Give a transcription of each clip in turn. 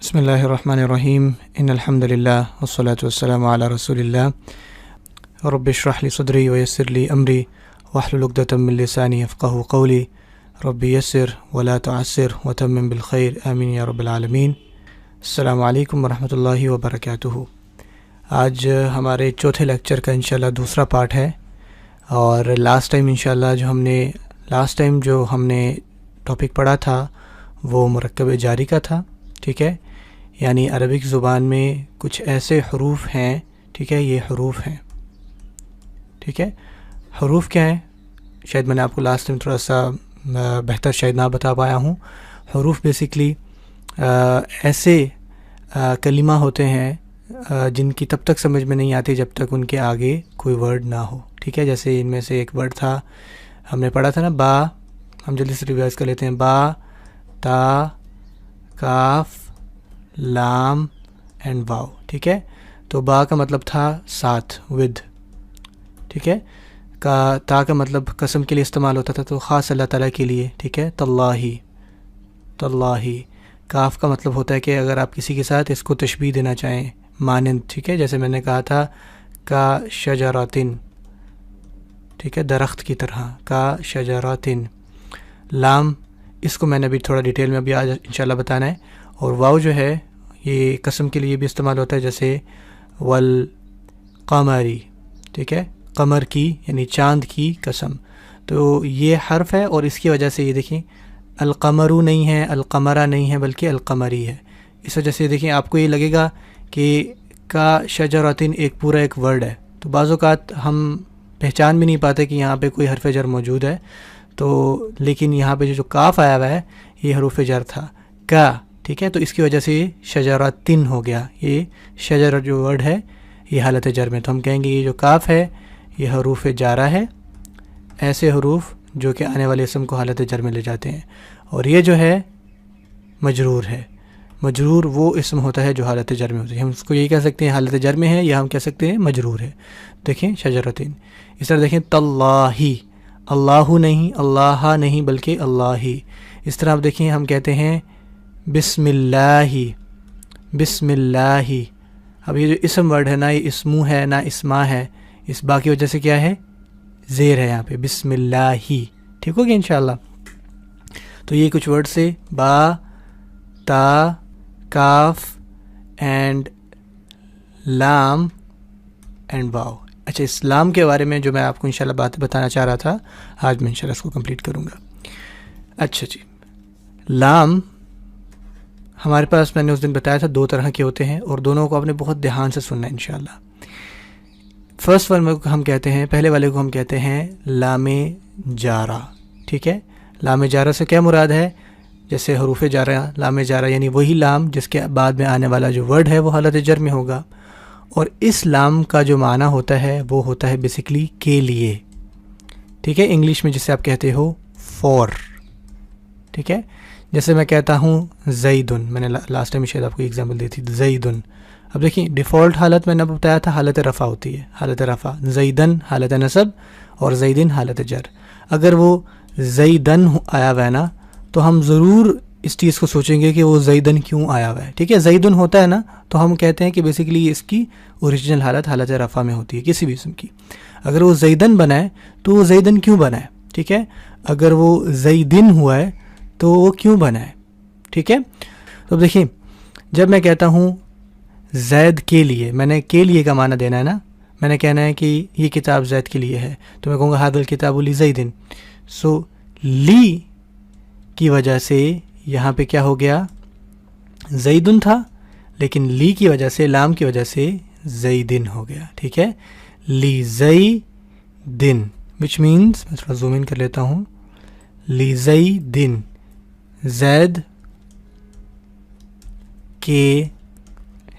بسم اللہ الرحمن الرحیم ان الحمد للہ والصلاة والسلام علی رسول اللہ رب اشرح لی صدری ویسر لی امری واحلل عقدۃ من لسانی یفقہوا قولی رب یسر ولا تعسر وتمم بالخیر آمین یا رب العالمین۔ السلام علیکم ورحمۃ اللہ وبرکاتہ۔ آج ہمارے چوتھے لیکچر کا انشاءاللہ دوسرا پارٹ ہے، اور لاسٹ ٹائم جو ہم نے ٹاپک پڑھا تھا وہ مرکب جاری کا تھا، ٹھیک ہے، یعنی عربک زبان میں کچھ ایسے حروف ہیں، ٹھیک ہے، یہ حروف ہیں، ٹھیک ہے۔ حروف کیا ہیں؟ شاید میں نے آپ کو لاسٹ ٹائم تھوڑا سا بہتر شاید نہ بتا پایا ہوں۔ حروف بیسکلی ایسے کلمہ ہوتے ہیں جن کی تب تک سمجھ میں نہیں آتی جب تک ان کے آگے کوئی ورڈ نہ ہو، ٹھیک ہے۔ جیسے ان میں سے ایک ورڈ تھا، ہم نے پڑھا تھا نا، با، ہم جلدی سے ریوائز کر لیتے ہیں۔ با، تا، کاف، لام اینڈ واو، ٹھیک ہے۔ تو با کا مطلب تھا ساتھ، ود، ٹھیک ہے۔ تا کا مطلب قسم کے لیے استعمال ہوتا تھا، تو خاص اللہ تعالیٰ کے لیے، ٹھیک ہے، تاللہ، تاللہ۔ کاف کا مطلب ہوتا ہے کہ اگر آپ کسی کے ساتھ اس کو تشبیہ دینا چاہیں، مانند، ٹھیک ہے، جیسے میں نے کہا تھا کا شجراتن، ٹھیک ہے، درخت کی طرح، کا شجراتن۔ لام، اس کو میں نے ابھی تھوڑا ڈیٹیل میں ابھی آج انشاءاللہ بتانا ہے۔ اور واو جو ہے یہ قسم کے لیے بھی استعمال ہوتا ہے، جیسے والقمری، ٹھیک ہے، قمر کی یعنی چاند کی قسم۔ تو یہ حرف ہے، اور اس کی وجہ سے یہ دیکھیں القمرو نہیں ہے، القمرہ نہیں ہے، بلکہ القمری ہے۔ اس وجہ سے دیکھیں آپ کو یہ لگے گا کہ کا شجراتن ایک پورا ایک ورڈ ہے، تو بعض اوقات ہم پہچان بھی نہیں پاتے کہ یہاں پہ کوئی حرف جر موجود ہے، تو لیکن یہاں پہ جو کاف آیا ہوا ہے یہ حروف جر تھا، کا، ٹھیک ہے۔ تو اس کی وجہ سے یہ شجراتن ہو گیا، یہ شجر جو ورڈ ہے یہ حالت جر میں، تو ہم کہیں گے یہ جو کاف ہے یہ حروف جارہ ہے، ایسے حروف جو کہ آنے والے اسم کو حالت جر میں لے جاتے ہیں۔ اور یہ جو ہے مجرور ہے، مجرور وہ اسم ہوتا ہے جو حالت جر میں ہوتی ہے، ہم اس کو یہی کہہ سکتے ہیں حالت جر میں ہے، یا ہم کہہ سکتے ہیں مجرور ہے۔ دیکھیں شجراتن، اس طرح دیکھیں تاللہ، اللہ نہیں، اللہ نہیں، بلکہ اللہ ہی۔ اس طرح آپ دیکھیں ہم کہتے ہیں بسم اللہ، بسم اللہ۔ اب یہ جو اسم ورڈ ہے، نہ یہ اسمو ہے نہ اسما ہے، اس با کی وجہ سے کیا ہے، زیر ہے یہاں پہ، بسم اللہ، ٹھیک ہو گیا انشاءاللہ۔ تو یہ کچھ ورڈ سے با، تا، کاف اینڈ لام اینڈ واو۔ اچھا، اسلام کے بارے میں جو میں آپ کو انشاءاللہ بات بتانا چاہ رہا تھا، آج میں انشاءاللہ اس کو کمپلیٹ کروں گا۔ اچھا جی، لام ہمارے پاس میں نے اس دن بتایا تھا دو طرح کے ہوتے ہیں، اور دونوں کو آپ نے بہت دھیان سے سننا ہے انشاءاللہ۔ فرسٹ ون کو ہم کہتے ہیں، پہلے والے کو ہم کہتے ہیں لام جارہ، ٹھیک ہے۔ لام جارہ سے کیا مراد ہے؟ جیسے حروف جارہ، لام جارہ یعنی وہی لام جس کے بعد میں آنے والا جو ورڈ ہے وہ حالت جر میں ہوگا، اور اس لام کا جو معنی ہوتا ہے وہ ہوتا ہے بیسکلی کے لیے، ٹھیک ہے، انگلش میں جسے آپ کہتے ہو فور، ٹھیک ہے۔ جیسے میں کہتا ہوں زیدن، میں نے لاسٹ ٹائم شاید آپ کو ایگزامپل دی تھی، زیدن۔ اب دیکھیں ڈیفالٹ حالت میں نے بتایا تھا حالت رفع ہوتی ہے، حالت رفع، زیدن حالت نصب اور زیدن حالت جر۔ اگر وہ زیدن آیا ہوا ہے نا، تو ہم ضرور اس چیز کو سوچیں گے کہ وہ زیدن کیوں آیا ہوا ہے، ٹھیک ہے۔ زیدن ہوتا ہے نا، تو ہم کہتے ہیں کہ بیسکلی اس کی اوریجنل حالت حالت رفع میں ہوتی ہے کسی بھی اسم کی۔ اگر وہ زیدن بنا ہے تو وہ زیدن کیوں بنا ہے، ٹھیک ہے۔ اگر وہ زیدن ہوا ہے تو وہ کیوں بنا ہے، ٹھیک ہے۔ تو دیکھیں جب میں کہتا ہوں زید کے لیے، میں نے کے لیے کا معنی دینا ہے نا، میں نے کہنا ہے کہ یہ کتاب زید کے لیے ہے، تو میں کہوں گا ھذا الکتاب لزید۔ سو لی کی وجہ سے یہاں پہ کیا ہو گیا، زیدن تھا، لیکن لی کی وجہ سے، لام کی وجہ سے زیدن ہو گیا، ٹھیک ہے۔ لی زیدن وچ مینس، میں تھوڑا زوم ان کر لیتا ہوں، لی زیدن، زید کے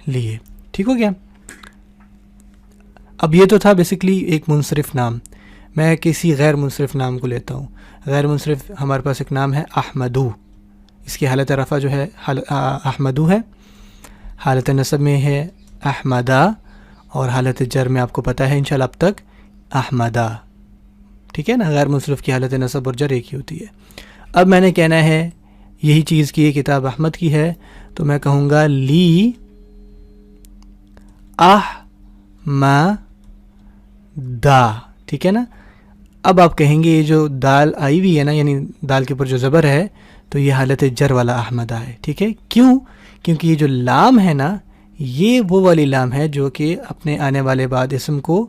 لیے، ٹھیک ہو گیا۔ اب یہ تو تھا بیسکلی ایک منصرف نام، میں کسی غیر منصرف نام کو لیتا ہوں۔ غیر منصرف ہمارے پاس ایک نام ہے احمدو، اس کی حالت رفع جو ہے احمدو ہے، حالت نصب میں ہے احمدہ، اور حالت جر میں آپ کو پتہ ہے انشاءاللہ اب تک احمدہ، ٹھیک ہے نا۔ غیر منصرف کی حالت نصب اور جر ایک ہی ہوتی ہے۔ اب میں نے کہنا ہے یہی چیز کی یہ کتاب احمد کی ہے، تو میں کہوں گا لی احمدا، ٹھیک ہے نا. اب آپ کہیں گے یہ جو دال آئی ہوئی ہے نا، یعنی دال کے اوپر جو زبر ہے، تو یہ حالت جر والا احمدہ ہے. ٹھیک ہے، کیوں؟ کیونکہ یہ جو لام ہے نا، یہ وہ والی لام ہے جو کہ اپنے آنے والے بعد اسم کو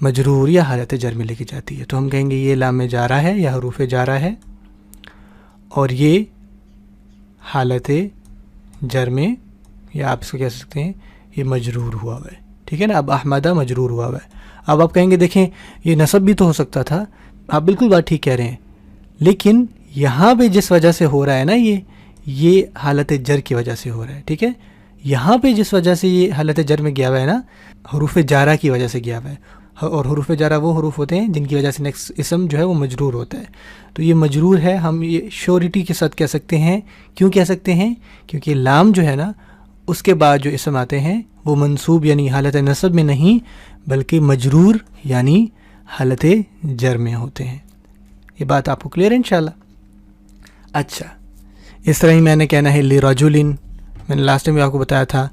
مجرور یا حالت جر میں لے کے جاتی ہے. تو ہم کہیں گے یہ لام جارہ ہے یا حروف جارہ ہے، اور یہ حالت جر میں، یا آپ اس کو کہہ سکتے ہیں یہ مجرور ہوا ہوا ہے. ٹھیک ہے نا، اب احمدہ مجرور ہوا ہوا ہے. اب آپ کہیں گے دیکھیں یہ نصب بھی تو ہو سکتا تھا. آپ بالکل بات ٹھیک کہہ رہے ہیں، لیکن یہاں پہ جس وجہ سے ہو رہا ہے نا، یہ حالت جر کی وجہ سے ہو رہا ہے. ٹھیک ہے، یہاں پہ جس وجہ سے یہ حالت جر میں گیا ہوا ہے نا، حروف جارہ کی وجہ سے گیا ہوا ہے. اور حروف جارہ وہ حروف ہوتے ہیں جن کی وجہ سے نیکسٹ اسم جو ہے وہ مجرور ہوتا ہے. تو یہ مجرور ہے، ہم یہ شیورٹی کے ساتھ کہہ سکتے ہیں. کیوں کہہ سکتے ہیں؟ کیونکہ لام جو ہے نا، اس کے بعد جو اسم آتے ہیں وہ منصوب یعنی حالت نصب میں نہیں، بلکہ مجرور یعنی حالت جر میں ہوتے ہیں. یہ بات آپ کو کلیئر ہے انشاءاللہ؟ اچھا، اس طرح ہی میں نے کہنا ہے لرجل. میں نے لاسٹ ٹائم بھی آپ کو بتایا تھا،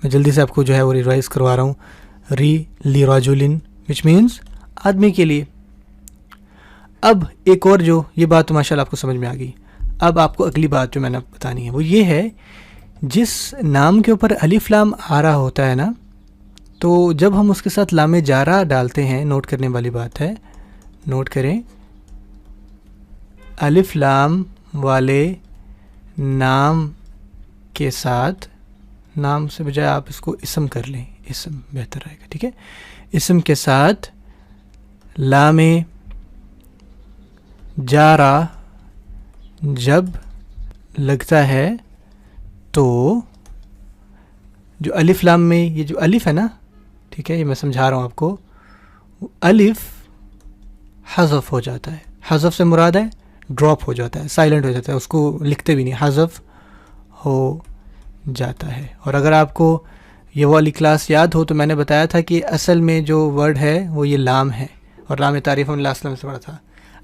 میں جلدی سے آپ کو جو ہے وہ ریوائز کروا رہا ہوں. لرجل وچ مینس آدمی کے لیے. اب ایک اور جو یہ بات تو ماشاءاللہ آپ کو سمجھ میں آ گئی. اب آپ کو اگلی بات جو میں نے بتانی ہے وہ یہ ہے، جس نام کے اوپر الف لام آ رہا ہوتا ہے نا، تو جب ہم اس کے ساتھ لام جارہ ڈالتے ہیں، نوٹ کرنے والی بات ہے، نوٹ کریں، الف لام والے نام کے ساتھ، نام سے بجائے آپ اس کو اسم کر لیں، اسم بہتر رہے گا. ٹھیک ہے، اسم کے ساتھ لام جارہ جب لگتا ہے تو جو الف لام میں یہ جو الف ہے نا، ٹھیک ہے، یہ میں سمجھا رہا ہوں آپ کو، الف حذف ہو جاتا ہے. حذف سے مراد ہے ڈراپ ہو جاتا ہے، سائلنٹ ہو جاتا ہے، اس کو لکھتے بھی نہیں، حذف ہو جاتا ہے. اور اگر آپ کو یہ والی کلاس یاد ہو تو میں نے بتایا تھا کہ اصل میں جو ورڈ ہے وہ یہ لام ہے، اور لام تعریف ہم لاسٹ سے پڑھا تھا.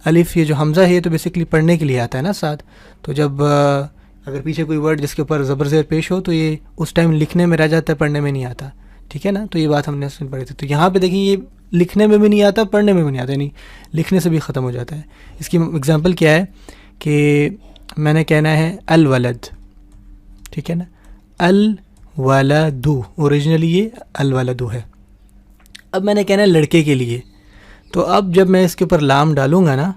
الف یہ جو حمزہ ہے تو بیسیکلی پڑھنے کے لیے آتا ہے نا ساتھ. تو جب اگر پیچھے کوئی ورڈ جس کے اوپر زبر زیر پیش ہو تو یہ اس ٹائم لکھنے میں رہ جاتا ہے، پڑھنے میں نہیں آتا. ٹھیک ہے نا، تو یہ بات ہم نے سن پڑھی تھی. تو یہاں پہ دیکھیں یہ لکھنے میں بھی نہیں آتا، پڑھنے میں بھی نہیں آتا، یعنی لکھنے سے بھی ختم ہو جاتا ہے. اس کی اگزامپل کیا ہے کہ میں نے کہنا ہے الولد، ٹھیک ہے نا، الولد، اوریجنلی یہ الولد ہے. اب میں نے کہنا ہے لڑکے کے لیے، تو اب جب میں اس کے اوپر لام ڈالوں گا نا،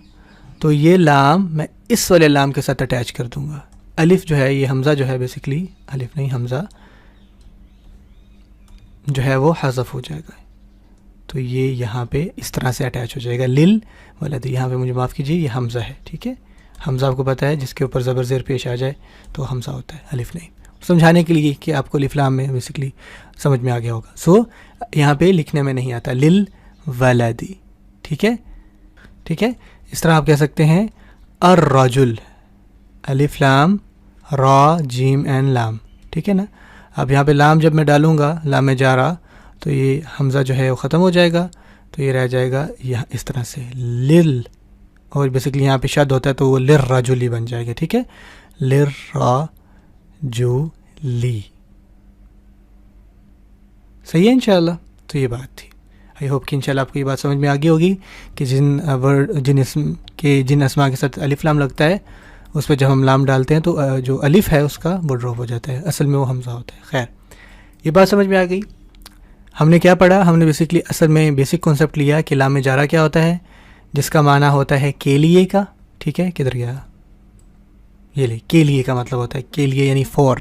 تو یہ لام میں اس والے لام کے ساتھ اٹیچ کر دوں گا. الف جو ہے، یہ حمزہ جو ہے، بیسیکلی الف نہیں حمزہ جو ہے وہ حذف ہو جائے گا. تو یہ یہاں پہ اس طرح سے اٹیچ ہو جائے گا. لل ولد، یہاں پہ مجھے معاف کیجیے، یہ حمزہ ہے. ٹھیک ہے، حمزہ آپ کو پتہ ہے جس کے اوپر زبر زیر پیش آ جائے تو حمزہ ہوتا ہے، الف نہیں. سمجھانے کے لیے کہ آپ کو الف لام میں بیسیکلی سمجھ میں آ گیا ہوگا. سو یہاں پہ لکھنے میں نہیں آتا، لل ولدی. ٹھیک ہے، ٹھیک ہے. اس طرح آپ کہہ سکتے ہیں الرجل، الف لام را جیم این لام. ٹھیک ہے نا. اب یہاں پہ لام جب میں ڈالوں گا، لام جارہ، تو یہ حمزہ جو ہے وہ ختم ہو جائے گا، تو یہ رہ جائے گا یہاں اس طرح سے لل، اور بیسیکلی یہاں پہ شد ہوتا ہے تو وہ للرجلی بن جائے گا. ٹھیک ہے، للرجلی. صحیح ہے انشاءاللہ. تو یہ بات تھی. آئی ہوپ کہ انشاءاللہ آپ کو یہ بات سمجھ میں آ گئی ہوگی کہ جن اسما کے ساتھ الف لام لگتا ہے اس پہ جب ہم لام ڈالتے ہیں تو جو الف ہے اس کا وہ ڈراپ ہو جاتا ہے، اصل میں وہ حمزہ ہوتا ہے. خیر، یہ بات سمجھ میں آ گئی. ہم نے کیا پڑھا؟ ہم نے بیسیکلی اصل میں بیسک کانسیپٹ لیا کہ لام جارہ کیا ہوتا ہے، جس کا معنی ہوتا ہے کے لیے کا. ٹھیک ہے، کدھر گیا یہ لے، کے لیے کا مطلب ہوتا ہے کے لیے یعنی فور.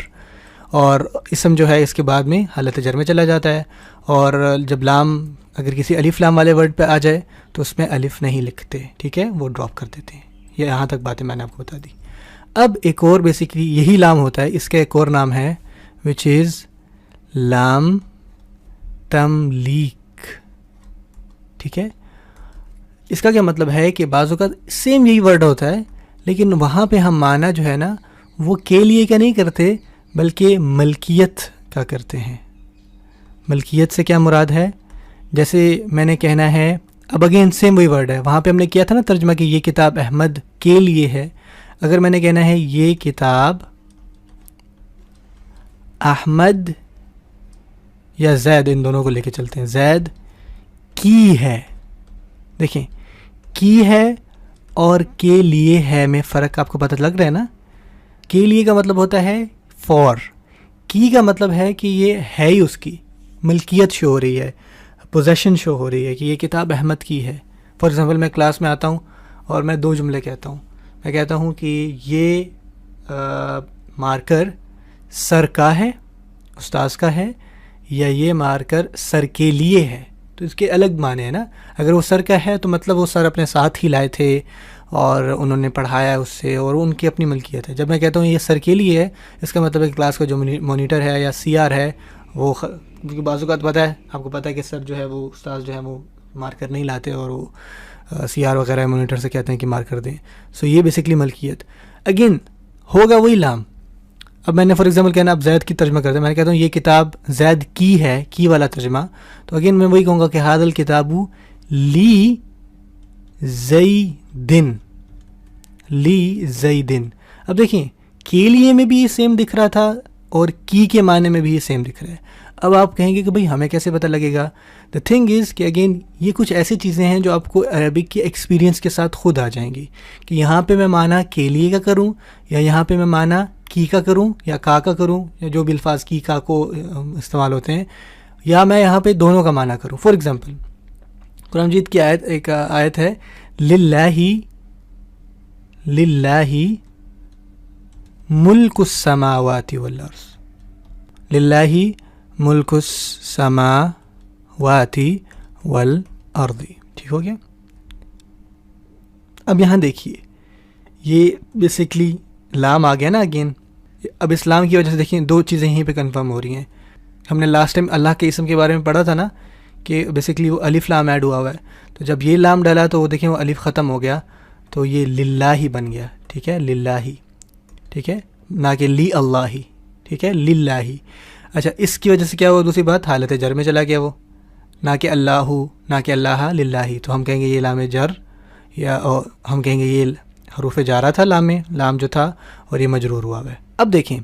اور اسم جو ہے اس کے بعد میں حالت جر میں چلا جاتا ہے، اور جب لام اگر کسی الف لام والے ورڈ پہ آ جائے تو اس میں الف نہیں لکھتے. ٹھیک ہے، وہ ڈراپ کر دیتے ہیں. یہ یہاں تک باتیں میں نے آپ کو بتا دی. اب ایک اور بیسیکلی یہی لام ہوتا ہے، اس کا ایک اور نام ہے وچ از لام تملیک. ٹھیک ہے، اس کا کیا مطلب ہے کہ بعض اوقات سیم یہی ورڈ ہوتا ہے، لیکن وہاں پہ ہم معنی جو ہے نا وہ کے لیے کا نہیں کرتے بلکہ ملکیت کا کرتے ہیں. ملکیت سے کیا مراد ہے؟ جیسے میں نے کہنا ہے، اب اگین سیم وہی ورڈ ہے، وہاں پہ ہم نے کیا تھا نا ترجمہ کہ یہ کتاب احمد کے لیے ہے. اگر میں نے کہنا ہے یہ کتاب احمد یا زید، ان دونوں کو لے کے چلتے ہیں. زید کی ہے. دیکھیں کی ہے اور کے لیے ہے میں فرق آپ کو پتہ لگ رہا ہے نا. کے لیے کا مطلب ہوتا ہے فور، کی کا مطلب ہے کہ یہ ہے ہی، اس کی ملکیت شو ہو رہی ہے، پوزیشن شو ہو رہی ہے کہ یہ کتاب احمد کی ہے. فار ایگزامپل میں کلاس میں آتا ہوں اور میں 2 جملے کہتا ہوں. میں کہتا ہوں کہ یہ مارکر سر کا ہے، استاذ کا ہے، یا یہ مارکر سر کے لیے ہے. تو اس کے الگ معنی ہے نا. اگر وہ سر کا ہے تو مطلب وہ سر اپنے ساتھ ہی لائے تھے اور انہوں نے پڑھایا اس سے، اور ان کی اپنی ملکیت ہے. جب میں کہتا ہوں یہ سر کے لیے ہے، اس کا مطلب ہے کہ کلاس کا جو مانیٹر ہے یا سی آر ہے وہ کیونکہ بعض اوقات پتہ ہے آپ کو پتہ ہے کہ سر جو ہے وہ استاذ جو ہے وہ مارکر نہیں لاتے اور وہ سی آر وغیرہ مانیٹر سے کہتے ہیں کہ مارکر دیں. سو یہ بیسکلی ملکیت. اگین ہوگا وہی لام. اب میں نے فار ایگزامپل کہنا اب زید کی ترجمہ کرتے ہیں، میں نے کہتا ہوں یہ کتاب زید کی ہے، کی والا ترجمہ. تو اگین میں وہی کہوں گا کہ ھذا الکتاب لی زیدن، لی زیدن. اب دیکھیں کے لیے میں بھی یہ سیم دکھ رہا تھا اور کی کے معنی میں بھی یہ سیم دکھ رہا ہے. اب آپ کہیں گے کہ بھئی ہمیں کیسے پتہ لگے گا؟ دا تھنگ از کہ اگین یہ کچھ ایسی چیزیں ہیں جو آپ کو عربک کے ایکسپیرینس کے ساتھ خود آ جائیں گی کہ یہاں پہ میں معنی کے لیے کا کروں یا یہاں پہ میں معنی کی کا کروں یا کا کروں، یا جو بھی الفاظ کی کا کو استعمال ہوتے ہیں، یا میں یہاں پہ دونوں کا معنی کروں. فار ایگزامپل قرآن مجید کی ایک آیت ہے للہ ملک السماوات والارض، للہ ملک السماوات والارض. ٹھیک ہو گیا؟ اب یہاں دیکھیے یہ بیسکلی لام آ گیا نا اگین. اب اس لام کی وجہ سے دیکھیں 2 چیزیں یہیں پہ کنفرم ہو رہی ہیں. ہم نے لاسٹ ٹائم اللہ کے اسم کے بارے میں پڑھا تھا نا کہ بیسکلی وہ الف لام ایڈ ہوا ہے. تو جب یہ لام ڈالا تو وہ دیکھیں وہ الف ختم ہو گیا تو یہ للہ ہی بن گیا. ٹھیک ہے، للہ ہی. ٹھیک ہے، نہ کہ لی اللہ ہی. ٹھیک ہے، للہ ہی. اچھا اس کی وجہ سے کیا ہوا؟ دوسری بات حالت جر میں چلا گیا وہ، نہ کہ اللہ، نہ کہ اللہ للہ ہی. تو ہم کہیں گے یہ لام جر، یا ہم کہیں گے یہ حروف جارہ تھا لام جو تھا اور یہ مجرور ہوا ہے. اب دیکھیں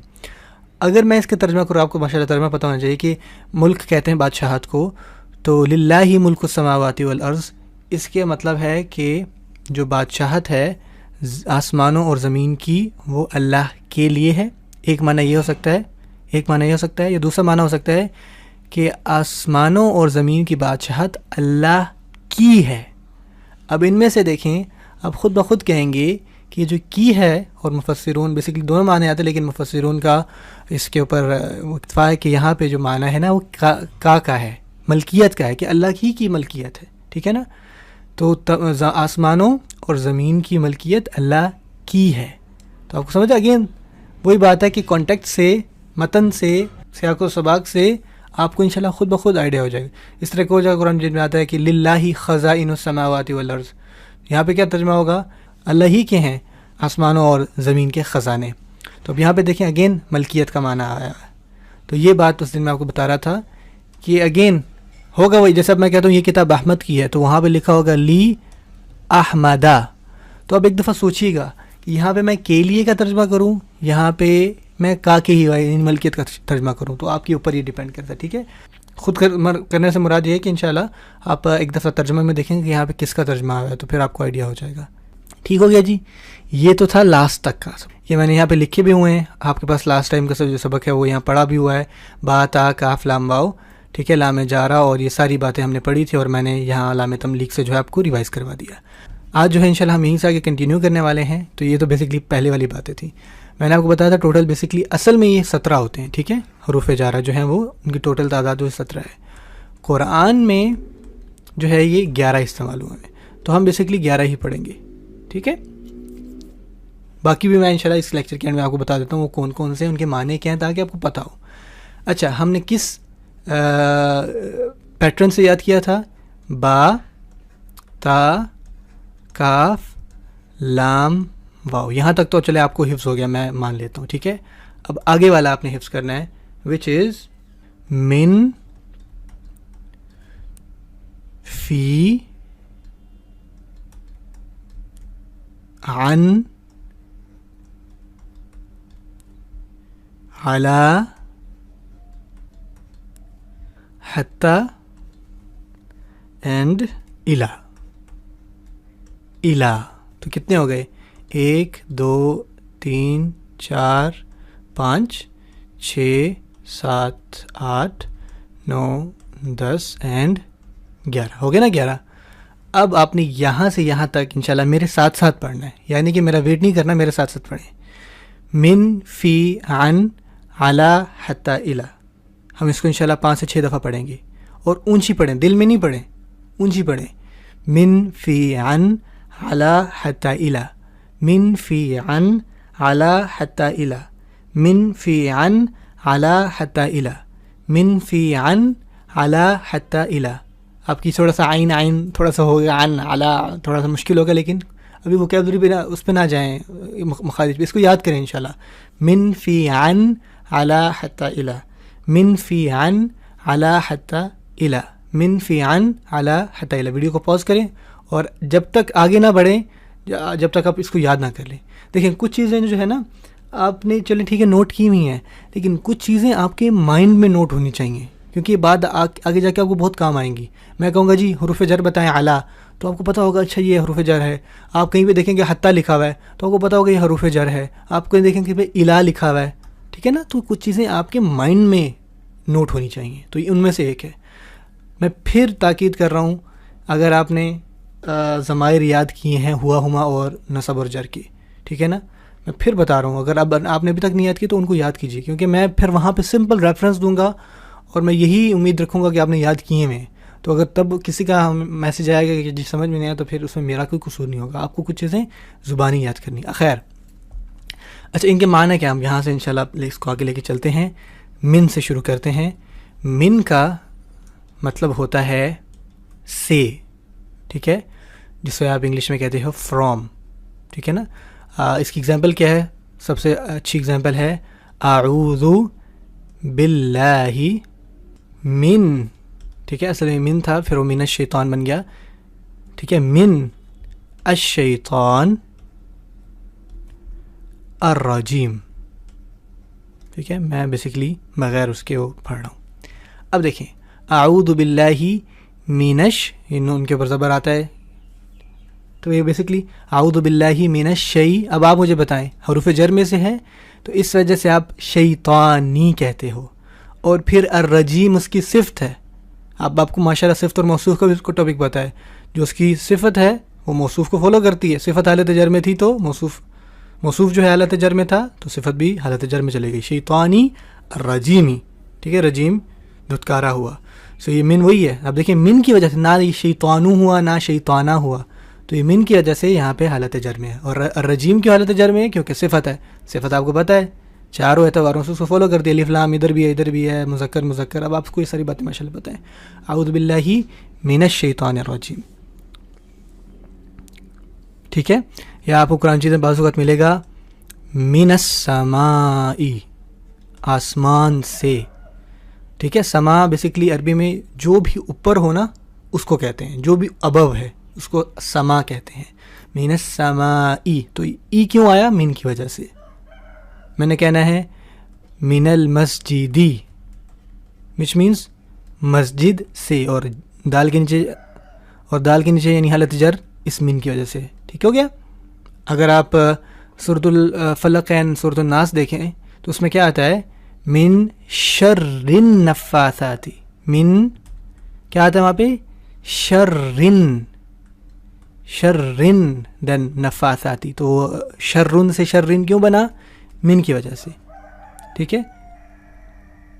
اگر میں اس کے ترجمہ کروں، آپ کو ماشاءاللہ ترجمہ پتہ ہونا چاہیے کہ ملک کہتے ہیں بادشاہت کو، تو للہ ہی ملک السماوات والارض، اس کے مطلب ہے کہ جو بادشاہت ہے آسمانوں اور زمین کی وہ اللہ کے لیے ہے. ایک معنی یہ ہو سکتا ہے، یا دوسرا معنی ہو سکتا ہے کہ آسمانوں اور زمین کی بادشاہت اللہ کی ہے. اب ان میں سے دیکھیں آپ خود بخود کہیں گے کہ جو کی ہے، اور مفسرون بیسکلی دونوں معنی آتے ہیں لیکن مفسرون کا اس کے اوپر اکتفا ہے کہ یہاں پہ جو معنی ہے نا وہ کا ہے، ملکیت کا ہے، کہ اللہ کی ملکیت ہے. ٹھیک ہے نا؟ تو آسمانوں اور زمین کی ملکیت اللہ کی ہے. تو آپ کو سمجھا؟ اگین وہی بات ہے کہ کانٹیکٹ سے، متن سے، سیاق و سباق سے آپ کو انشاءاللہ خود بخود آئیڈیا ہو جائے گا. اس طرح کا ہو جائے گا قرآن مجید میں آتا ہے کہ للہ خزائن السماوات والارض. یہاں پہ کیا ترجمہ ہوگا؟ اللہ ہی کے ہیں آسمانوں اور زمین کے خزانے. تو اب یہاں پہ دیکھیں اگین ملکیت کا معنی آیا ہے. تو یہ بات اس دن میں آپ کو بتا رہا تھا کہ اگین ہوگا وہی. جیسے اب میں کہتا ہوں یہ کتاب احمد کی ہے تو وہاں پہ لکھا ہوگا لی احمدہ. تو اب ایک دفعہ سوچیے گا کہ یہاں پہ میں کے لیے کا ترجمہ کروں، یہاں پہ میں کا کے ہی ملکیت کا ترجمہ کروں، تو آپ کے اوپر یہ ڈیپینڈ کرتا ہے. ٹھیک ہے، خود کرنے سے مراد یہ ہے کہ انشاءاللہ آپ ایک دفعہ ترجمہ میں دیکھیں گے کہ یہاں پہ کس کا ترجمہ آیا ہے تو پھر آپ کو آئیڈیا ہو جائے گا. ٹھیک ہو گیا جی؟ یہ تو تھا لاسٹ تک کا. یہ میں نے یہاں پہ لکھے بھی ہوئے ہیں آپ کے پاس. لاسٹ ٹائم کا جو سبق ہے وہ یہاں پڑھا بھی ہوا ہے، با تا کاف لام واو. ٹھیک ہے، لام جارہ اور یہ ساری باتیں ہم نے پڑھی تھی اور میں نے یہاں علامہ تملیغ سے جو ہے آپ کو ریوائز کروا دیا. آج جو ہے انشاءاللہ ہم یہیں سے آگے کنٹینیو کرنے والے ہیں. تو یہ تو بیسکلی پہلے والی باتیں تھیں. میں نے آپ کو بتایا تھا ٹوٹل بیسکلی اصل میں یہ 17 ہوتے ہیں. ٹھیک ہے، حروف جارہ جو ہیں وہ ان کی ٹوٹل تعداد جو 17 ہے. قرآن میں جو ہے یہ 11 استعمال ہوئے ہیں تو ہم بیسکلی 11 ہی پڑھیں گے. ٹھیک ہے، باقی بھی میں انشاءاللہ اس لیکچر کے اینڈ میں آپ کو بتا دیتا ہوں وہ کون کون سے ان کے معنی کیا ہیں تاکہ آپ کو پتہ ہو. اچھا ہم نے کس پیٹرن سے یاد کیا تھا؟ با تا کاف لام واو. یہاں تک تو چلے آپ کو حفظ ہو گیا، میں مان لیتا ہوں. ٹھیک ہے، اب آگے والا آپ نے حفظ کرنا ہے وچ از من فی عن علی حتی اینڈ الا. الا تو کتنے ہو گئے؟ 1 2 3 4 5 6 7 8 9 10 اینڈ 11 ہو گئے نا 11. اب آپ نے یہاں سے یہاں تک انشاءاللہ میرے ساتھ ساتھ پڑھنا ہے، یعنی کہ میرا ویٹ نہیں کرنا، میرے ساتھ ساتھ پڑھیں. من فی عن علی حتی الی. ہم اس کو انشاءاللہ 5 سے 6 دفعہ پڑھیں گے، اور اونچی پڑھیں، دل میں نہیں پڑھیں، اونچی پڑھیں. من فی عن علی حتی الی، من فی عن علی حتی الی، من فی عن علی حتی الی، من فی عن علی حتی الی. آپ کی تھوڑا سا عین تھوڑا سا ہو گیا، عن علی تھوڑا سا مشکل ہوگا، لیکن ابھی ووکیبلری پہ اس پہ نہ جائیں، مخارج پہ، اس کو یاد کریں انشاءاللہ. من فی عن علی حتی الی، من فی عن علی حتی الی، من فی عن علی حتی الی. ویڈیو کو پاز کریں اور جب تک آگے نہ بڑھیں جب تک آپ اس کو یاد نہ کر لیں. دیکھیں کچھ چیزیں جو ہے نا آپ نے چلیں ٹھیک ہے نوٹ کی ہوئی ہیں، لیکن کچھ چیزیں آپ کے مائنڈ میں نوٹ ہونی چاہیے، کیونکہ یہ بات آگے جا کے آپ کو بہت کام آئیں گی. میں کہوں گا جی حروف جر بتائیں اعلیٰ، تو آپ کو پتہ ہوگا اچھا یہ حروف جر ہے. آپ کہیں پہ دیکھیں گے حتیٰ لکھا ہوا ہے تو آپ کو پتہ ہوگا یہ حروف جر ہے. آپ کہیں دیکھیں کہ الا لکھا ہوا ہے، ٹھیک ہے نا. تو کچھ چیزیں آپ کے مائنڈ میں نوٹ ہونی چاہیے، تو یہ ان میں سے ایک ہے. میں پھر تاکید کر رہا ہوں، اگر آپ نے ضمائر یاد کیے ہیں ہوا ہما اور نصب اور جر کے، ٹھیک ہے نا، میں پھر بتا رہا ہوں، اگر آپ نے ابھی تک نہیں یاد کی تو ان کو یاد کیجیے، کیونکہ میں پھر وہاں پہ سمپل ریفرنس دوں گا اور میں یہی امید رکھوں گا کہ آپ نے یاد کیے ہیں. تو اگر تب کسی کا میسیج آئے گا کہ جی سمجھ میں نہیں آیا، تو پھر اس میں میرا کوئی قصور نہیں ہوگا، آپ کو کچھ چیزیں زبانی یاد کرنی. خیر اچھا، ان کے معنی کیا، ہم یہاں سے انشاءاللہ اس کو آگے لے کے چلتے ہیں. من سے شروع کرتے ہیں. من کا مطلب ہوتا ہے سے، ٹھیک ہے، جس کو آپ انگلش میں کہتے ہو فرام، ٹھیک ہے نا. اس کی ایگزامپل کیا ہے؟ سب سے اچھی ایگزامپل ہے اعوذ باللہ من، ٹھیک ہے، اصل میں من تھا، پھر وہ من الشیطان بن گیا، ٹھیک ہے. من الشیطان الرجیم، ٹھیک ہے. میں بیسیکلی بغیر اس کے وہ پڑھ رہا ہوں. اب دیکھیں اعوذ باللہ مینش، ان کے اوپر زبر آتا ہے، تو یہ بیسیکلی اعوذ باللہ من الشی. اب آپ مجھے بتائیں حروف جر میں سے ہے تو اس وجہ سے آپ شیطانی کہتے ہو، اور پھر الرجیم اس کی صفت ہے. آپ کو ماشاءاللہ صفت اور موصوف کا بھی اس کو ٹاپک پتہ ہے. جو اس کی صفت ہے وہ موصوف کو فالو کرتی ہے. صفت حالت جر میں تھی تو موصوف جو ہے حالت جر میں تھا تو صفت بھی حالت جر میں چلے گئی. شیطانی الرجیمی، ٹھیک ہے، رجیم دھتکارا ہوا. سو یہ من وہی ہے. اب دیکھیں من کی وجہ سے نہ یہ شیطانو ہوا نہ شیطانہ ہوا، تو یہ من کی وجہ سے یہاں پہ حالت جر میں ہے. اور الرجیم کی حالت جر میں ہے کیونکہ صفت ہے. صفت آپ کو پتہ ہے چاروں اعتباروں سے اس کو فالو کرتی ہے. الف لام ادھر بھی ہے، مذکر. اب آپ کو یہ ساری باتیں ماشاءاللہ پتہ ہیں. اعوذ باللہ من الشیطان الرجیم، ٹھیک ہے. یا آپ کو قرآن چیزیں بعض اوقات ملے گا من السماء، آسمان سے، ٹھیک ہے. سما بیسیکلی عربی میں جو بھی اوپر ہو نا اس کو کہتے ہیں، جو بھی ابو ہے اس کو سما کہتے ہیں. من السماء، تو ای کیوں آیا؟ من کی وجہ سے. میں نے کہنا ہے من المسجدی، which means مسجد سے، اور دال کے نیچے یعنی حالت جر اس من کی وجہ سے. ٹھیک ہو گیا. اگر آپ سورۃ الفلق اینڈ سورۃ الناس دیکھیں تو اس میں کیا آتا ہے؟ من شر النفاثات. من کیا آتا ہے وہاں پہ؟ شرن دین نفاثاتی. تو شرن سے شرن کیوں بنا؟ من کی وجہ سے. ٹھیک ہے.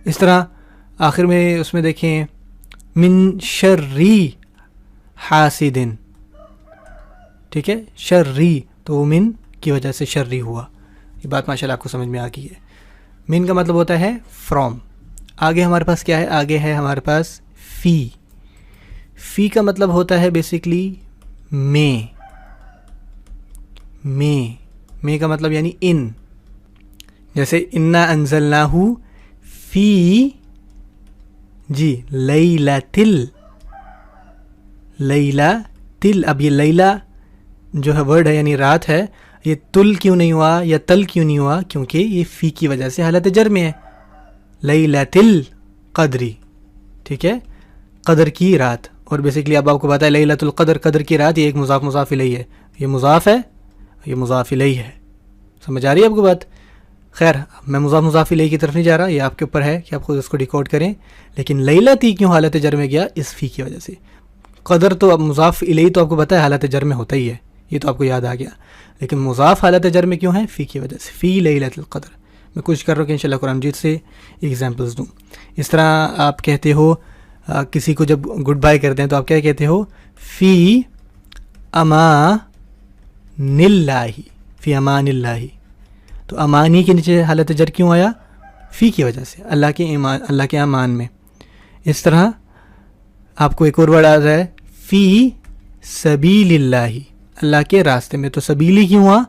اس طرح آخر میں اس میں دیکھیں من شری حاسدن، ٹھیک ہے، شری، تو وہ من کی وجہ سے شری ہوا. یہ بات ماشاءاللہ آپ کو سمجھ میں آ گئی ہے. من کا مطلب ہوتا ہے فرام. آگے ہمارے پاس کیا ہے؟ آگے ہے ہمارے پاس فی. فی کا مطلب ہوتا ہے بیسیکلی میں کا مطلب یعنی ان. جیسے انا انزلناہ فی جی لیلۃ. اب یہ لیلہ جو ہے ورڈ ہے یعنی رات ہے، یہ تل کیوں نہیں ہوا یا تل کیوں نہیں ہوا؟ کیونکہ یہ فی کی وجہ سے حالت جر میں ہے. لیلۃ القدری، ٹھیک ہے, قدر کی رات. اور بیسیکلی اب آپ کو پتہ ہے لیلۃ القدر, قدر کی رات, یہ ایک مضاف مضاف الیہ ہے, یہ مضاف ہے, یہ مضاف الیہ ہے. سمجھ آ رہی ہے آپ کو بات؟ خیر میں مضاف الیہ کی طرف نہیں جا رہا, یہ آپ کے اوپر ہے کہ آپ خود اس کو ڈیکوڈ کریں. لیکن لیلۃ ہی کیوں حالت جر میں گیا؟ اس فی کی وجہ سے. قدر تو اب مضاف الیہ تو آپ کو پتہ ہے حالت جر میں ہوتا ہی ہے, یہ تو آپ کو یاد آ گیا. لیکن مضاف حالت جر میں کیوں ہے؟ فی کی وجہ سے, فی لیلۃ القدر. میں کوشش کر رہا ہوں کہ انشاءاللہ قرآن مجید سے ایگزامپلس دوں. اس طرح آپ کہتے ہو کسی کو جب گڈ بائی کرتے ہیں تو آپ کیا کہتے ہو؟ فی امان اللہ, فی امان اللہ. تو امانی کے نیچے حالت جر کیوں آیا؟ فی کی وجہ سے, اللہ کے ایمان, اللہ کے امان میں. اس طرح آپ کو ایک اور ورڈ آ رہا ہے فی سبیل اللہ, اللہ کے راستے میں. تو سبیلی کیوں ہوا؟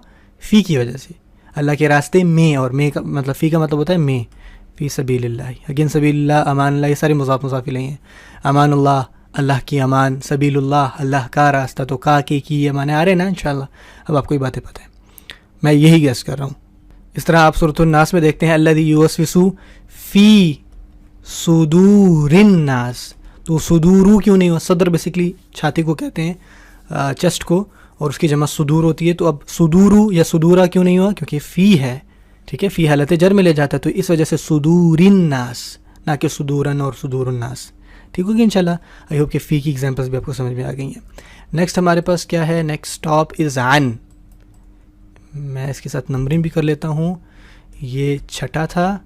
فی کی وجہ سے, اللہ کے راستے میں. اور میں کا مطلب فی کا مطلب ہوتا ہے میں. فی سبیل اللہ, اگین سبیل اللہ, امان اللہ, یہ سارے مضاف مضاف الیہ ہیں. امان اللہ, اللہ کی امان. سبیل اللہ, اللہ کا راستہ. تو کا کی یہ معنی آ رہے ہیں نا انشاءاللہ. اب آپ کو یہ باتیں پتہ ہیں, میں یہی گیس کر رہا ہوں. اس طرح آپ سورۃ الناس میں دیکھتے ہیں الذی یوسوس فی صدور الناس. تو صدورو کیوں نہیں ہوا؟ صدر بیسیکلی چھاتی کو کہتے ہیں, چیسٹ کو, اور اس کی جمع صدور ہوتی ہے. تو اب صدورو یا صدورا کیوں نہیں ہوا؟ کیونکہ فی ہے, ٹھیک ہے, فی حالت جر میں لے جاتا ہے. تو اس وجہ سے صدور الناس, نہ کہ صدورن اور صدور الناس. ٹھیک ہوگی انشاءاللہ. آئی ہوپ کہ فی کی ایگزامپلس بھی آپ کو سمجھ میں آ گئی ہیں. نیکسٹ ہمارے پاس کیا ہے؟ نیکسٹ اسٹاپ از عن. میں اس کے ساتھ نمبرنگ بھی کر لیتا ہوں. یہ چھٹا تھا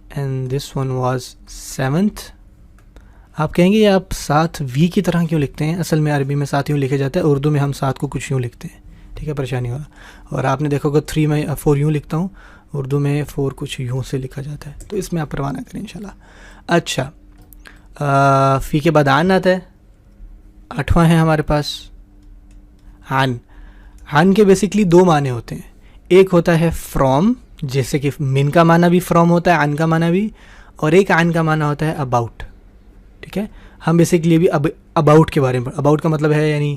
and this one was 7th. آپ کہیں گے یہ آپ 7 وی کی طرح کیوں لکھتے ہیں؟ اصل میں عربی میں 7 یوں لکھا جاتا ہے, اردو میں ہم 7 کو کچھ یوں لکھتے ہیں, ٹھیک ہے, پریشانی ہوگا. اور آپ نے دیکھا ہوگا 3 میں 4 یوں لکھتا ہوں, اردو میں 4 کچھ یوں سے لکھا جاتا ہے. تو اس میں آپ پرواہ نہ کریں انشاءاللہ. اچھا, فی کے بعد عن آتا ہے, 8واں ہے ہمارے پاس عن. عن کے بیسکلی 2 معنی ہوتے ہیں. ایک ہوتا ہے فرام, جیسے کہ من کا معنی بھی فرام ہوتا ہے, عن کا معنی بھی, اور ایک عن کا معنی ہوتا ہے اباؤٹ. ٹھیک ہے, ہم بیسکلی بھی اباؤٹ کے بارے میں, اباؤٹ کا مطلب ہے یعنی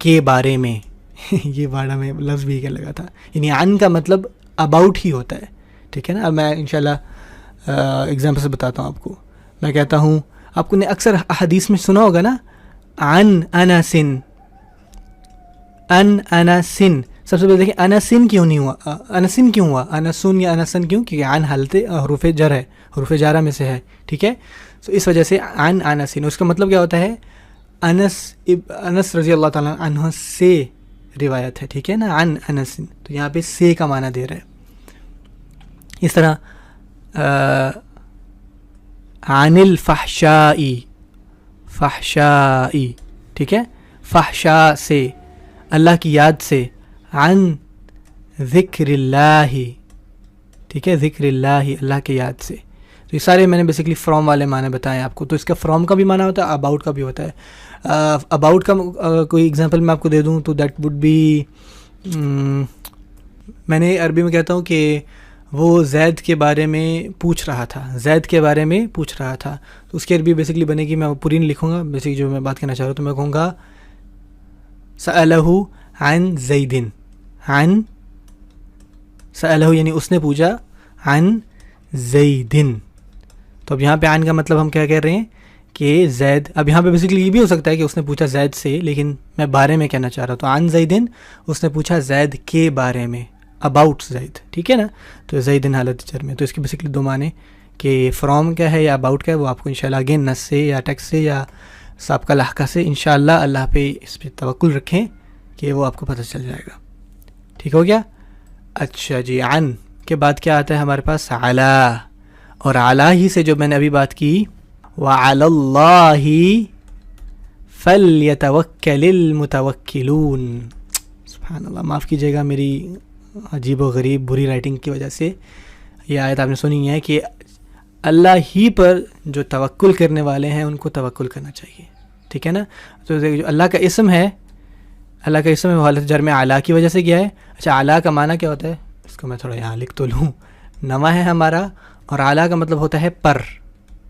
کے بارے میں. یہ باڑا میں لفظ بھی کیا لگا تھا, یعنی عن کا مطلب اباؤٹ ہی ہوتا ہے. ٹھیک ہے نا. اب میں انشاءاللہ ایگزامپل سے بتاتا ہوں آپ کو. میں کہتا ہوں, آپ کو نے اکثر حدیث میں سنا ہوگا نا, عن انس, ان انسن. سب سے پہلے دیکھیں انسن کیوں نہیں ہوا, انسن کیوں ہوا, انسن یا انسن کیوں؟ کیونکہ عن حالت حروف جر ہے, حروف جارہ میں سے ہے. ٹھیک ہے, تو اس وجہ سے عن انسن. اس کا مطلب کیا ہوتا ہے؟ انس رضی اللہ تعالیٰ عنہ سے روایت ہے. ٹھیک ہے نا, عن انسن. تو یہاں پہ سے کا معنی دے رہا ہے. اس طرح عن الفحشائی, فحشائی, ٹھیک ہے, فحشا سے, اللہ کی یاد سے. عن ذکر اللہ, ٹھیک ہے, ذکر اللہ, اللہ کی یاد سے. تو یہ سارے میں نے بیسکلی فرام والے معنی بتائے آپ کو. تو اس کا فرام کا بھی معنی ہوتا ہے, اباؤٹ کا بھی ہوتا ہے. اباؤٹ کا کوئی ایگزامپل میں آپ کو دے دوں تو دیٹ وڈ بی, میں نے عربی میں کہتا ہوں کہ وہ زید کے بارے میں پوچھ رہا تھا, زید کے بارے میں پوچھ رہا تھا. تو اس کی عربی بیسکلی بنے گی, میں پوری نہیں لکھوں گا, بیسکلی جو میں بات کرنا چاہ رہا ہوں تو میں کہوں گا سألہ عن زید, عن سألہ یعنی اس نے پوچھا, عن زید. تو اب یہاں پہ عن کا مطلب ہم کیا کہہ رہے ہیں کہ زید. اب یہاں پہ بیسکلی یہ بھی ہو سکتا ہے کہ اس نے پوچھا زید سے, لیکن میں بارے میں کہنا چاہ رہا ہوں. تو عن زیدن, اس نے پوچھا زید کے بارے میں, اباؤٹ زید. ٹھیک ہے نا. تو زیدن حالت جر میں. تو اس کے بیسکلی 2 معنی کہ فرام کیا ہے یا اباؤٹ کیا ہے, وہ آپ کو انشاءاللہ اگین نص سے یا ٹیکسٹ سے یا سابقہ لاحقہ سے انشاءاللہ اللہ پہ اس پہ توکل رکھیں کہ وہ آپ کو پتہ چل جائے گا. ٹھیک ہو گیا. اچھا جی, عن کے بعد کیا آتا ہے ہمارے پاس؟ علی. اور علی ہی سے جو میں نے ابھی بات کی, وعلی اللہ فلیتوکل المتوکلون. سبحان اللہ, معاف کیجیے گا میری عجیب و غریب بری رائٹنگ کی وجہ سے. یہ آیت آپ نے سنی ہے کہ اللہ ہی پر جو توکل کرنے والے ہیں ان کو توکل کرنا چاہیے. ٹھیک ہے نا. تو جو اللہ کا اسم ہے, اللہ کا اسم حالت جر میں اعلیٰ کی وجہ سے کیا ہے. اچھا, اعلیٰ کا معنی کیا ہوتا ہے؟ اس کو میں تھوڑا یہاں لکھ تو لوں. نما ہے ہمارا, اور اعلیٰ کا مطلب ہوتا ہے پر.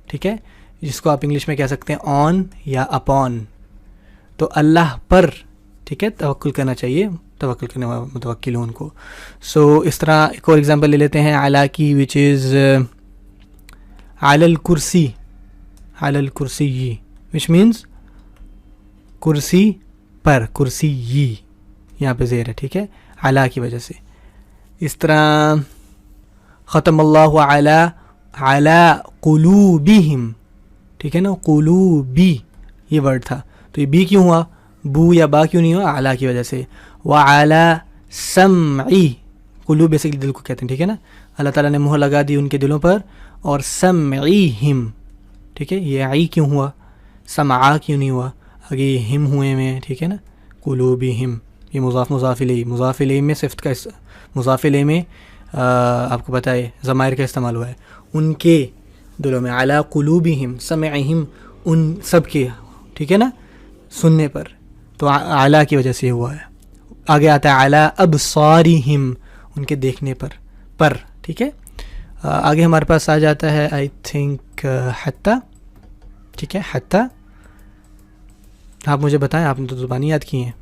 ٹھیک ہے, جس کو آپ انگلش میں کہہ سکتے ہیں آن یا اپون. تو اللہ پر, ٹھیک ہے, توکل کرنا چاہیے, توکل کرنے والے متوکلون کو. سو اس طرح ایک اور ایگزامپل لے لیتے ہیں اعلیٰ کی, وچ از علی الکرسی. علی الکرسی which means کرسی پر، کرسی یہاں پہ زیر ہے، ٹھیک ہے، علی کی وجہ سے. اس طرح ختم اللہ علی قلوبہم، ٹھیک ہے نا، قلوبی یہ ورڈ تھا، تو یہ بی کیوں ہوا، بو یا با کیوں نہیں ہوا، اعلیٰ کی وجہ سے. وعلی سمعی، قلوب بیسکلی دل کو کہتے ہیں، ٹھیک ہے نا، اللہ تعالیٰ نے مہر لگا دی ان کے دلوں پر. اور سمعیہم، ٹھیک ہے، یہ عی کیوں ہوا، سمعا کیوں نہیں ہوا، آگے یہ ہم ہوئے میں، ٹھیک ہے نا، قلوبہم، یہ مضاف الیہ، مضاف الیہ میں صفت کا مضاف الیہ میں آپ کو پتہ ہے ضمائر کا استعمال ہوا ہے، ان کے دلوں میں، علی قلوبہم سمعہم، ان سب کے، ٹھیک ہے نا، سننے پر، تو اعلیٰ کی وجہ سے ہوا ہے. آگے آتا ہے علی ابصارہم، ان کے دیکھنے پر، ٹھیک ہے. آگے ہمارے پاس آ جاتا ہے آئی تھنک حتی، ٹھیک ہے، حتی. آپ مجھے بتائیں، آپ نے تو زبانی یاد کی ہیں،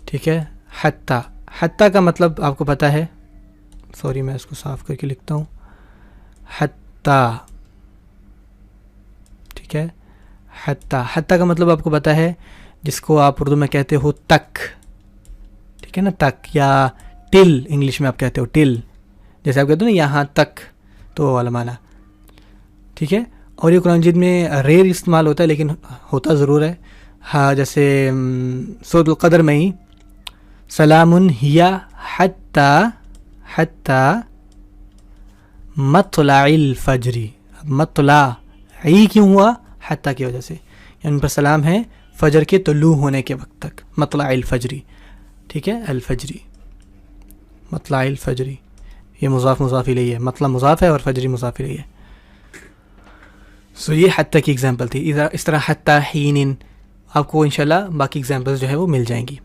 ٹھیک ہے. حتی کا مطلب آپ کو پتہ ہے، سوری میں اس کو صاف کر کے لکھتا ہوں، حتی، ٹھیک ہے. حتی کا مطلب آپ کو پتہ ہے، جس کو آپ اردو میں کہتے ہو تک، ٹھیک ہے نا، تک، یا ٹل انگلش میں آپ کہتے ہو ٹل، جیسے آپ کہتے ہو نا یہاں تک، تو وہ والا معنی، ٹھیک ہے. اور یہ قرآن مجید میں ریئر استعمال ہوتا ہے لیکن ہوتا ضرور ہے. ہاں، جیسے سورۃ القدر میں ہی سلام ہی حتی مطلع الفجر، مطلع کیوں ہوا، حتی کی وجہ سے، یعنی ان پر سلام ہے فجر کے طلوع ہونے کے وقت تک، مطلع الفجری، ٹھیک ہے، الفجری، مطلع الفجری، یہ مضاف الیہ ہے، مطلع مضاف ہے اور فجری مضاف الیہ ہے. سو یہ حتی کی ایگزامپل تھی. اس طرح حتی حین، آپ کو انشاءاللہ باقی ایگزامپلس جو ہے وہ مل جائیں گی.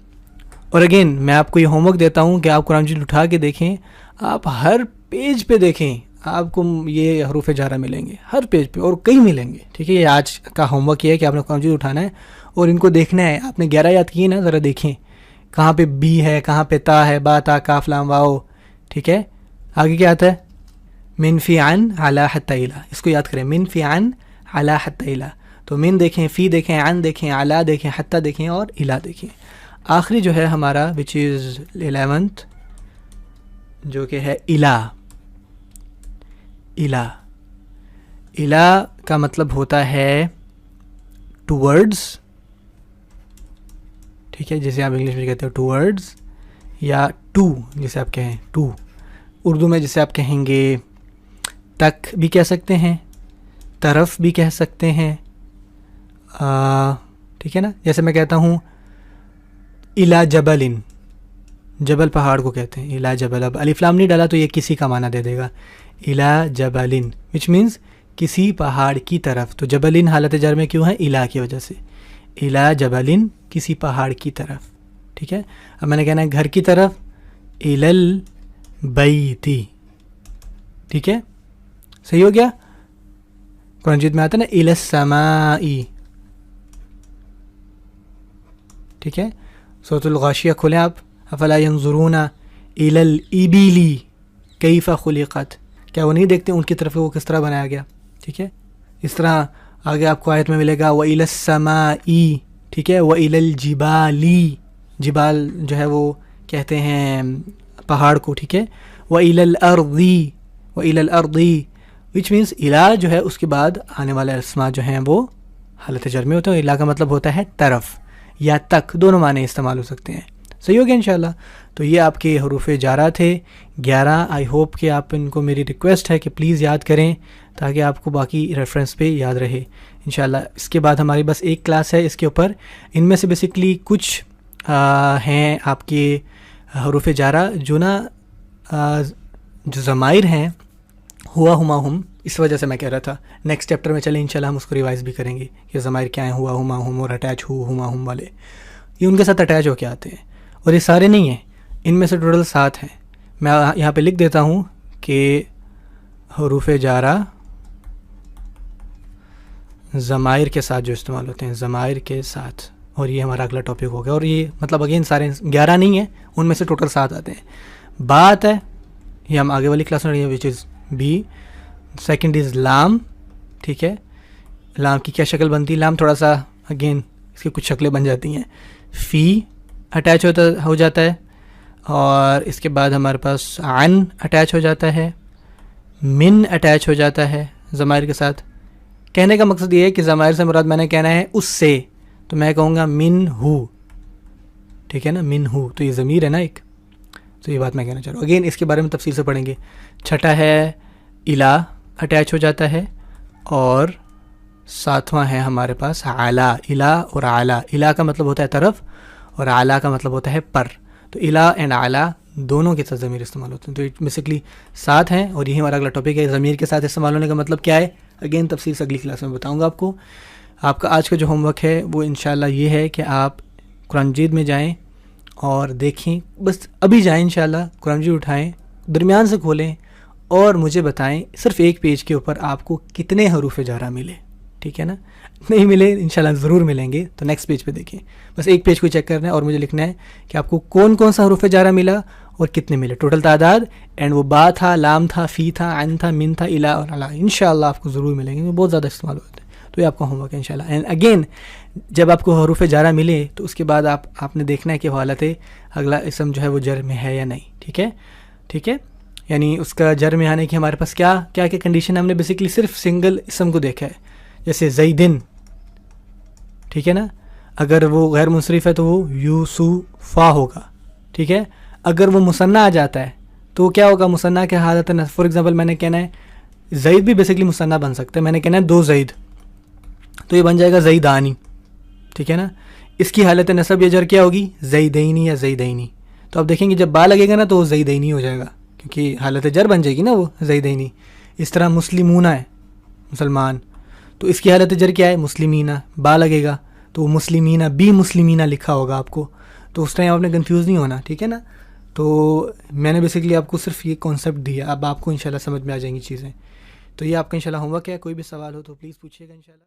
اور اگین میں آپ کو یہ ہوم ورک دیتا ہوں کہ آپ قرآن مجید اٹھا کے دیکھیں، آپ ہر پیج پہ دیکھیں، آپ کو یہ حروف جارہ ملیں گے ہر پیج پہ، اور کئی ملیں گے، ٹھیک ہے. یہ آج کا ہوم ورک یہ ہے کہ آپ نے قرآن مجید اٹھانا ہے اور ان کو دیکھنا ہے. آپ نے 11 یاد کیے نا، ذرا دیکھیں کہاں پہ بی ہے، کہاں پہ تا ہے، با تا کاف لام واو، ٹھیک ہے. آگے کیا آتا ہے، من فی عن علی حتی الی، اس کو یاد کریں، من فی عن علی حتی الی. تو من دیکھیں، فی دیکھیں، عن دیکھیں، علی دیکھیں، حتی دیکھیں، اور الی دیکھیں. آخری جو ہے ہمارا وچ از 11th، جو کہ ہے الی. الی کا مطلب ہوتا ہے ٹورڈز، ٹھیک ہے، جسے آپ انگلش میں کہتے ہو ٹورڈز، یا ٹو جسے آپ کہیں، ٹو اردو میں جسے آپ کہیں گے تک بھی کہہ سکتے ہیں، طرف بھی کہہ سکتے ہیں، ٹھیک ہے نا. جیسے میں کہتا ہوں الی جبل، جبل پہاڑ کو کہتے ہیں الی جبل. اب الف لام نہیں ڈالا تو یہ کسی کا معنی دے دے گا، الی جبل وچ مینس کسی پہاڑ کی طرف. تو جبل حالت جر میں کیوں ہے، الی کی وجہ سے، الی جبل کسی پہاڑ کی طرف، ٹھیک ہے. اب میں نے کہنا ہے گھر کی طرف، الی البیتی، ٹھیک ہے، صحیح ہو گیا. قرآن مجید میں آتا ہے نا الی السماء، ٹھیک ہے. سورۃ الغاشیہ کھولیں آپ، افلا ینظرون الی الابل کیف خلقت، کیا وہ نہیں دیکھتے ان کی طرف وہ کس طرح بنایا گیا، ٹھیک ہے. اس طرح آگے آپ کو آیت میں ملے گا وَإِلَى السَّمَاءِ، ٹھیک ہے، وَإِلَى الْجِبَالِ، جبال جو ہے وہ کہتے ہیں پہاڑ کو، ٹھیک ہے. وَإِلَى الْأَرْضِ، وَإِلَى الْأَرْضِ وچ مینس الا جو ہے اس کے بعد آنے والے اسما جو ہیں وہ حالت جر میں ہوتا ہے. الا کا مطلب ہوتا ہے طرف یا تک، دونوں معنی استعمال ہو سکتے ہیں. صحیح ہو گیا انشاءاللہ. تو یہ آپ کے حروف جارہ تھے 11. آئی ہوپ کہ آپ ان کو، میری ریکویسٹ ہے کہ پلیز یاد کریں تاکہ آپ کو باقی ریفرنس پہ یاد رہے انشاءاللہ. اس کے بعد ہماری بس ایک کلاس ہے اس کے اوپر. ان میں سے بیسکلی کچھ ہیں آپ کے حروف جارہ جو نا جو ضمائر ہیں، ہوا ہما ہم، اس وجہ سے میں کہہ رہا تھا نیکسٹ چیپٹر میں چلیں انشاءاللہ ہم اس کو ریوائز بھی کریں گے کہ ضمائر کیا ہیں، ہوا ہما ہم اور اٹیچ ہما ہم والے، یہ ان کے ساتھ اٹیچ ہو کے آتے ہیں. اور یہ سارے نہیں ہیں، ان میں سے ٹوٹل 7 ہیں. میں یہاں پہ لکھ دیتا ہوں کہ حروف جارہ ضمائر کے ساتھ جو استعمال ہوتے ہیں، ضمائر کے ساتھ. اور یہ ہمارا اگلا ٹاپک ہو گیا. اور یہ مطلب اگین سارے 11 نہیں ہیں، ان میں سے ٹوٹل 7 آتے ہیں. بات ہے یہ ہم آگے والی کلاس میں رہی ہیں وچ از بی. سیکنڈ از لام، ٹھیک ہے. لام کی کیا شکل بنتی ہے؟ لام تھوڑا سا اگین اس کی کچھ شکلیں بن جاتی ہیں. فی اٹیچ ہو جاتا ہے, اور اس کے بعد ہمارے پاس عن اٹیچ ہو جاتا ہے, من اٹیچ ہو جاتا ہے ضمائر کے ساتھ. کہنے کا مقصد یہ ہے کہ ضمائر سے مراد میں نے کہنا ہے اس سے, تو میں کہوں گا من ہو, ٹھیک ہے نا, من ہو, تو یہ ضمیر ہے نا ایک, تو یہ بات میں کہنا چاہ رہا ہوں. اگین اس کے بارے میں تفصیل سے پڑھیں گے. چھٹا ہے الا اٹیچ ہو جاتا ہے, اور ساتواں ہے ہمارے پاس اعلیٰ. الا اور اعلیٰ, الا کا مطلب ہوتا ہے طرف اور اعلیٰ کا مطلب ہوتا ہے پر, تو الا اینڈ اعلیٰ دونوں کے ساتھ ضمیر استعمال ہوتے ہیں. تو بیسکلی ساتھ ہیں, اور یہی ہمارا اگلا ٹاپک ہے. ضمیر کے ساتھ استعمال ہونے کا مطلب کیا ہے, اگین تفصیل سے اگلی کلاس میں بتاؤں گا آپ کو. آپ کا آج کا جو ہوم ورک ہے وہ انشاءاللہ یہ ہے کہ آپ قرآن مجید میں جائیں اور دیکھیں, بس ابھی جائیں انشاءاللہ, قرآن مجید اٹھائیں, درمیان سے کھولیں اور مجھے بتائیں صرف ایک پیج کے اوپر آپ کو کتنے حروف جارہ ملے, ٹھیک ہے نا. نہیں ملے انشاءاللہ ضرور ملیں گے, تو نیکسٹ پیج پہ دیکھیں. بس ایک پیج کو چیک کرنا ہے اور مجھے لکھنا ہے کہ آپ کو کون کون سا حروف جارہ ملا اور کتنے ملے, ٹوٹل تعداد, اینڈ وہ با تھا, لام تھا, فی تھا, عن تھا, من تھا, الا اور علی. انشاءاللہ آپ کو ضرور ملیں گے, وہ بہت زیادہ استعمال ہوتے ہیں. تو یہ آپ کا ہوم ورک ہے انشاءاللہ. اینڈ اگین جب آپ کو حروف جارہ ملے تو اس کے بعد آپ نے دیکھنا ہے کہ وہ حالت اگلا اسم جو ہے وہ جر میں ہے یا نہیں, ٹھیک ہے, ٹھیک ہے. یعنی اس کا جر میں آنے کی ہمارے پاس کیا کیا کنڈیشن ہے. ہم نے بیسکلی صرف سنگل اسم کو دیکھا ہے, جیسے زیدن, ٹھیک ہے نا. اگر وہ غیر منصرف ہے تو وہ یوسفا ہوگا, ٹھیک ہے. اگر وہ مثنیٰ آ جاتا ہے تو کیا ہوگا, مثنیٰ کے حالت ہے. فار ایگزامپل میں نے کہنا ہے زید بھی بیسکلی مثنیٰ بن سکتا ہے, میں نے کہنا ہے 2 زید, تو یہ بن جائے گا زیدانی, ٹھیک ہے نا. اس کی حالت نصب یا جر کیا ہوگی, زیدینی یا زیدینی. تو آپ دیکھیں گے جب با لگے گا نا تو وہ زیدینی ہو جائے گا, کیونکہ حالت جر بن جائے گی نا وہ زیدینی. اس طرح مسلمون ہے مسلمان, تو اس کی حالت جر کیا ہے, مسلمینہ, با لگے گا تو وہ مسلمینہ بی مسلمینہ لکھا ہوگا آپ کو, تو اس ٹائم آپ نے کنفیوز نہیں ہونا, ٹھیک ہے نا. تو میں نے بیسکلی آپ کو صرف یہ کانسیپٹ دیا, اب آپ کو انشاءاللہ سمجھ میں آ جائیں گی چیزیں. تو یہ آپ کا انشاءاللہ ہوم ورک ہے. کوئی بھی سوال ہو تو پلیز پوچھیے گا انشاءاللہ.